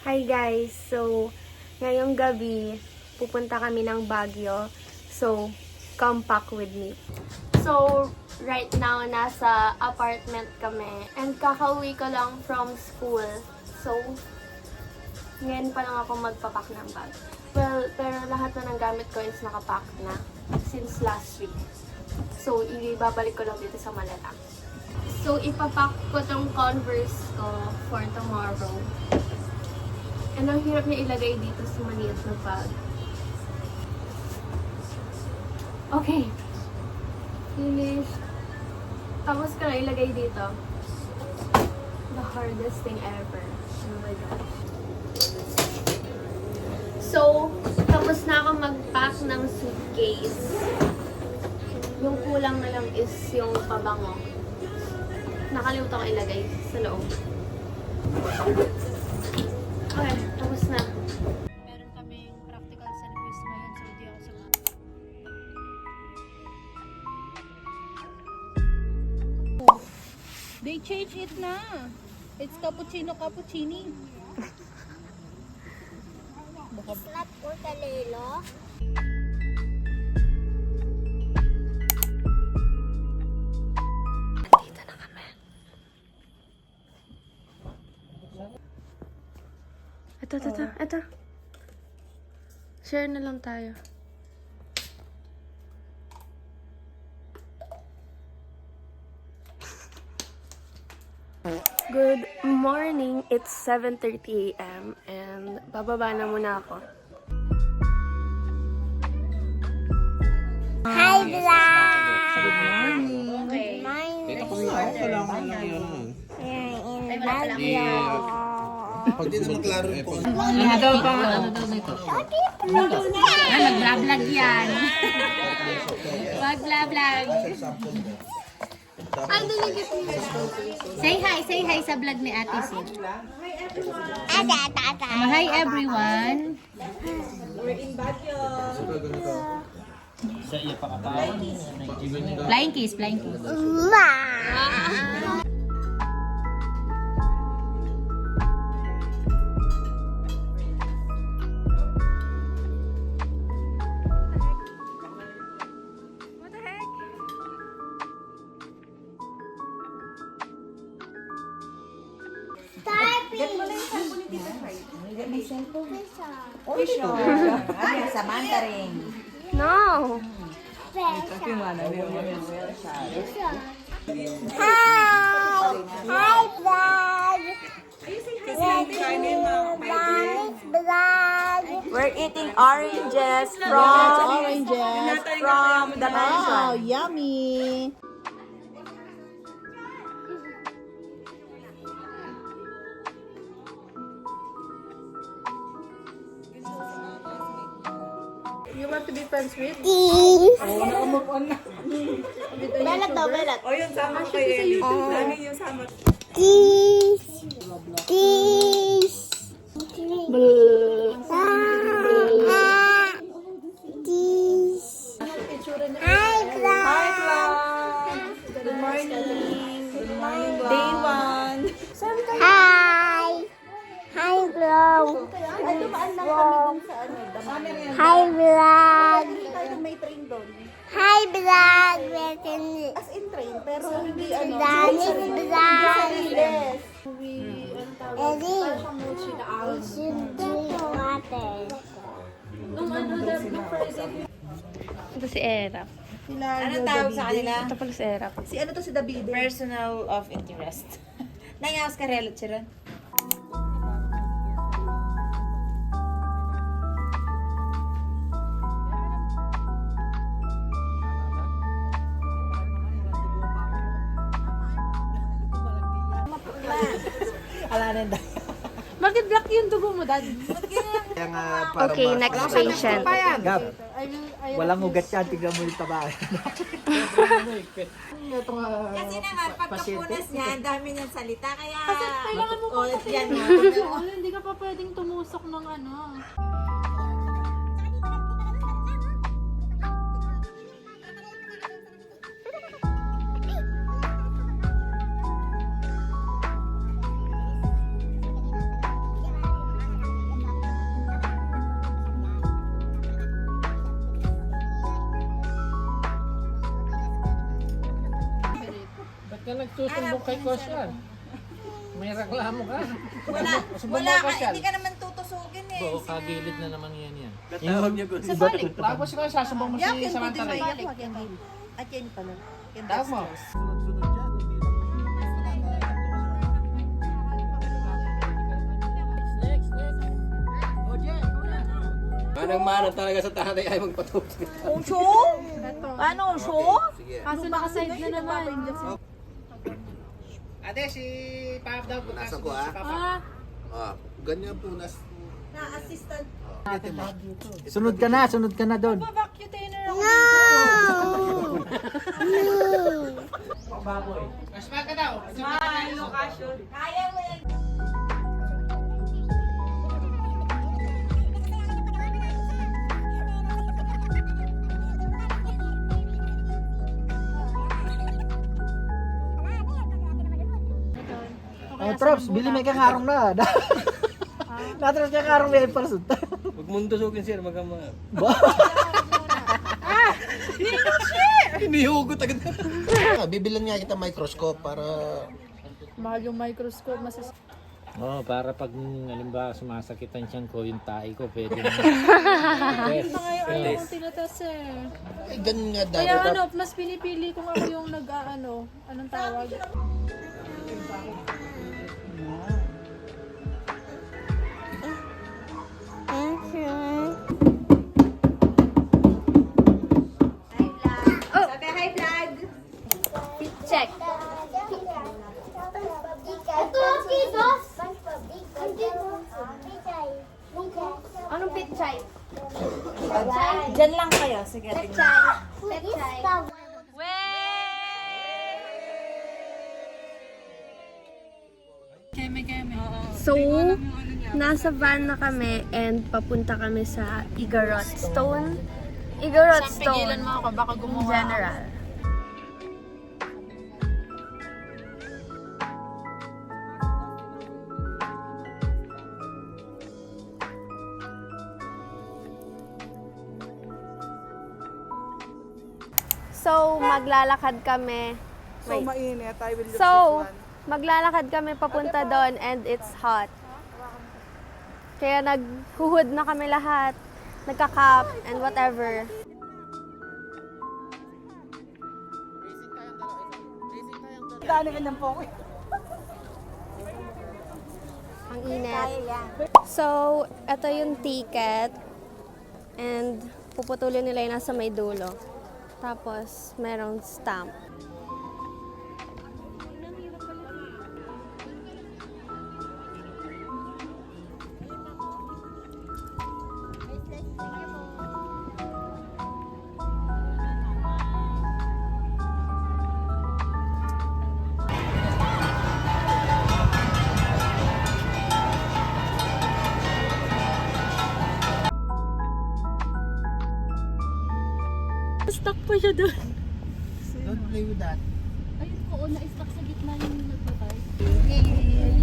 Hi guys! So, ngayong gabi, pupunta kami ng Baguio. So, come pack with me. So, right now, nasa apartment kami. And kakauwi ko lang from school. So, ngayon pa lang ako magpapak ng bag. Well, pero lahat na ng gamit ko is nakapack na since last week. So, ibabalik ko lang dito sa malala. So, ipapack ko tong Converse ko for tomorrow. And ang hirap niya ilagay dito sa maliit na bag. Okay. Finish. Tapos ko na ilagay dito. The hardest thing ever. Oh my gosh. So, tapos na ako mag-pack ng suitcase. Yung kulang na lang is yung pabango. Nakalimutan ko ilagay sa loob. Okay, tapos na. Meron kaming practical sa quiz ngayon, so di ako sa... They changed it na. It's cappuccino cappuccini. It's not Urkalelo. Nandito na kami. Ito. Share na lang tayo. Good morning! It's 7:30 a.m. and bababa na muna ako. Hi, vlog! Good morning. Good morning. We're in Baguio. Pag di naman klaro yung phone. Ano daw nito? Nag-vlog yan. Mag-vlog. Say hi sa vlog ni Ate Sid. Hi everyone. Flying kiss. Samantha ring. No! Hi, vlog! Vlog! We're eating oranges from the mansion. Oh, yummy. You want to be friends with? Cheese! Belat daw, belat. O yun, sama ko kayo. Lagi yung sama. Cheese! Cheese! Cheese! Hi, vlog! Good morning. Good morning, Day 1. Hi! Hi, vlog! Hi, vlog! Hi, vlog! As in train, pero hindi Danis vlog! Eddie, we should drink water. Ito si Erap. Ano tawag sa kanila? Ito pala si Erap. Si ano to si David? Personal of interest. Nangawas ka relot siya rin? Bakit black yung dugo mo, Dad? Kaya nga para Okay, next patient. Gab, I walang ugat yan. Tignan mo yung taba. Kasi naman, pagkapunas niya, ang dami niyang salita. Kaya, kailangan mo ulit yan na. Hindi ka pa pwedeng tumusok ng ano. ka nagsusumbong kay Kosyal. May reklamo ka. Wala ka, hindi ka naman tutusugin eh. Oo, kagilid na naman yan. Tawag niya ko. Sa balik. Tapos ikaw sasumbong mo si Samantha Ray. At yan pala. Tawag mo. Sunod-sunod yan. Hindi lang. Manang-mana talaga sa tatay ay magpatuloy. Kung show? Ano, show? Kaso naka-side na naman. Ate, si Pap daw. Nasa ko ah. Ah, ganyan po Na-assistant. Sunod ka na doon. Vacuutainer ako. Mas ka daw. Kaya mo yan. Oh, Trops, bili may kakarong na. Natras niya karong may person. Huwag mong tusugin sir, magkama. Hinihugot agad. Bibilan nga kita microscope para Mahal yung microscope. Oo, para pag halimbawa sumasakit ang tiyan ko, yung tae ko, pwede na. Yun pa nga yung ano kong tinatas eh. ganun nga Kaya dapat. ano, mas pinipili kung ako yung anong tawag? Sabi, hi vlog. Check. Ito, kidos. Anong pitchay? Diyan lang kayo. Sige, tingnan. Pitchay. So, nasa van na kami and papunta kami sa Igorot Stone. Igorot Stone mo ako, baka in gumawa. general. So, maglalakad kami. Wait. mainit. I will So, maglalakad kami papunta doon and it's hot. Kaya naghuhud na kami lahat, nagka-cap and whatever. Dali ka ng poke. Ang init. So, ito yung ticket and puputulin nila yung nasa may dulo. Tapos, merong stamp. Stuck pa siya doon. Don't play with that. Ayun ko, na-stuck sa gitna yung nagpapay.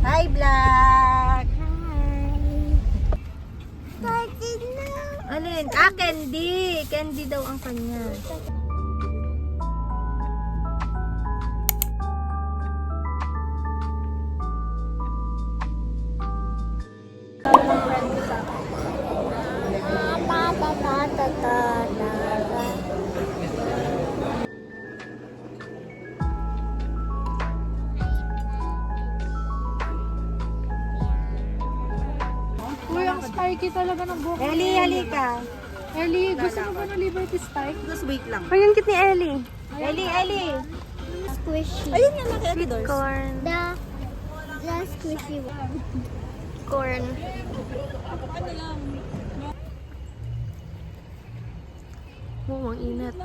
Hi vlog. Alin? Candy. Candy daw ang kanya. Uy, ang spiky talaga ng buhok. Ellie, halika. Ellie, gusto mo ba ng Liberty Spike? Just wait lang. Ayun, cute ni Ellie. Ellie. Squishy. Ayun nga lang, Ellie doors. Corn. The squishy one. Corn. Oo, ang init.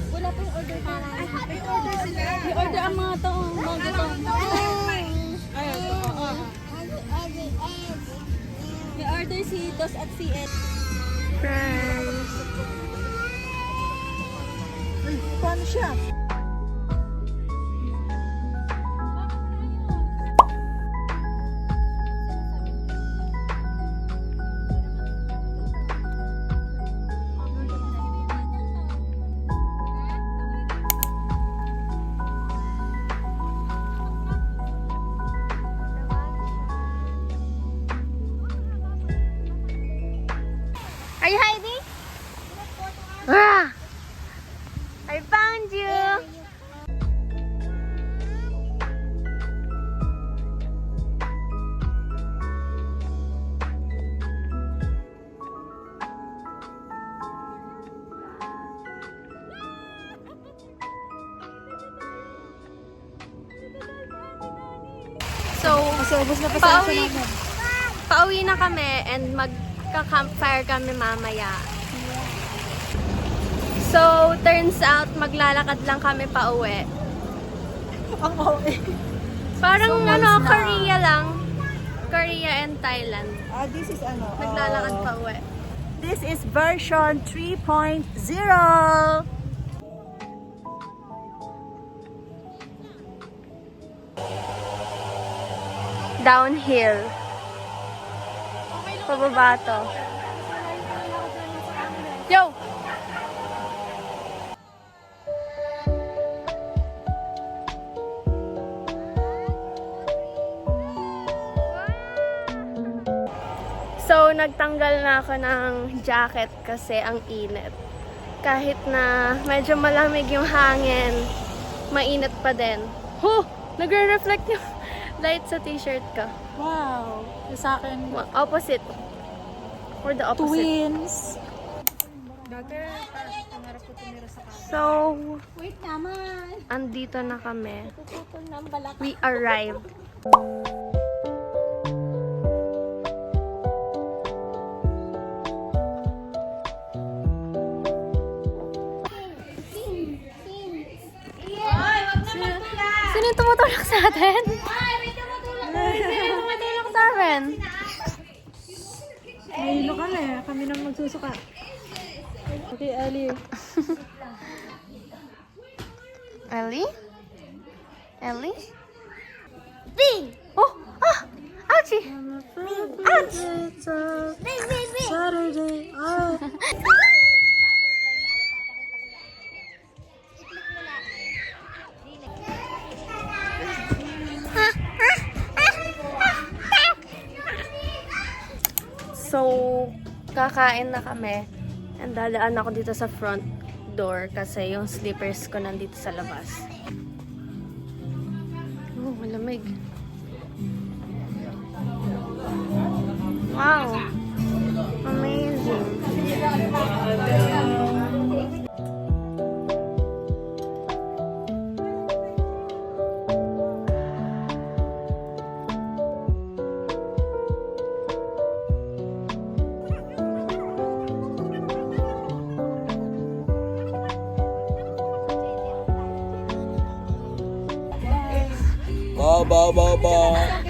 Wala pang order ka. May order sila. May order ang mga to. Mga to. May order si Dos at si Ed. Friends. Paano siya? So, Kasi ubos na pasensya namin. pauwi na kami and magka-campfire kami mamaya. So, turns out, maglalakad lang kami pauwi. Ang OA. Parang Korea lang. Korea and Thailand. This is ano? Maglalakad pauwi. This is version 3.0. Downhill. Pababa to. Yo! So, nagtanggal na ako ng jacket kasi ang init. Kahit na medyo malamig yung hangin, mainit pa din. Nagre-reflect yung light sa t-shirt ko. Wow. Yung sa akin, Opposite. Or the opposite. twins. Dati, pangarap ko tumira sa kanila. So, Wait naman. andito na kami. Tututol ng balak. We arrived. Sino yung tumutulak sa atin? Sino yung tumutulak sa amin? Mahilo ka na eh. Kami nang magsusuka. Okay, Ali. Ellie? Ellie? Bing! Oh! Ah! Ouchie! Ouch! Bing, bing, bing! Saturday. Oh. So, kakain na kami. And dadaan ako dito sa front door kasi yung slippers ko nandito sa labas. Oh, malamig. Wow! Amazing!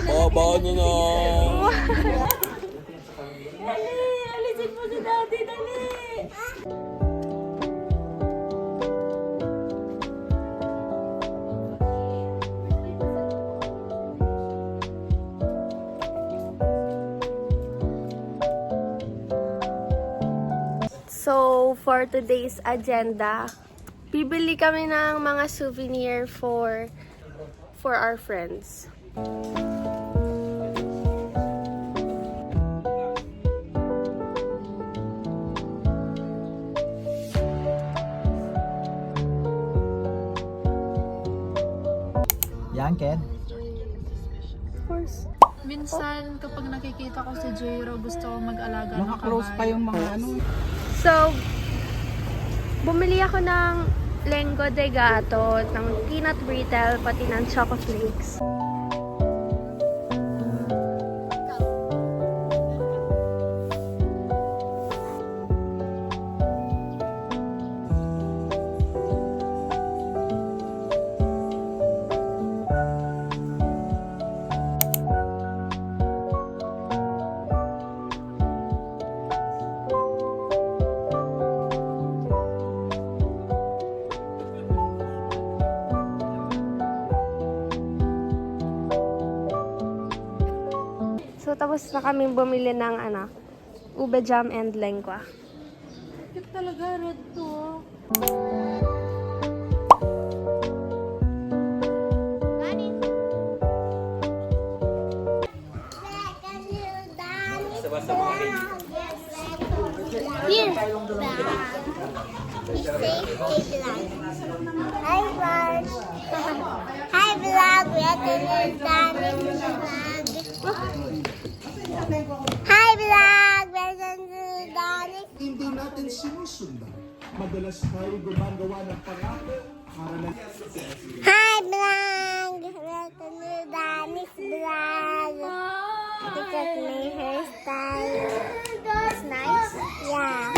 Baba nyo na. Alisin mo si Daddy, dali. So, for today's agenda, bibili kami ng mga souvenir for our friends. Yan, Ken. Of course. Minsan, kapag nakikita ko si Jiro, gusto ko mag-alaga ng Mga close pa yung mga ano. So, bumili ako ng lenggo de gato, ng peanut brittle, pati ng choco flakes. So, tapos na kami bumili ng ube jam and lengua. Cute talaga, red to. Here! Hi, vlog! Hi, vlog! We are doing vlog. Hi, vlog! We are doing vlog. Hindi natin sinusundan. Madalas tayo gumagawa ng pangako para na... Hi, vlog! Welcome to Danny's vlog. Look at my hairstyle. It's nice. Yeah.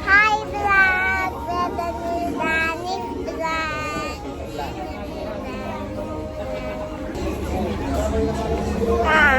Hi vlog! Welcome to Danny's vlog. Ah.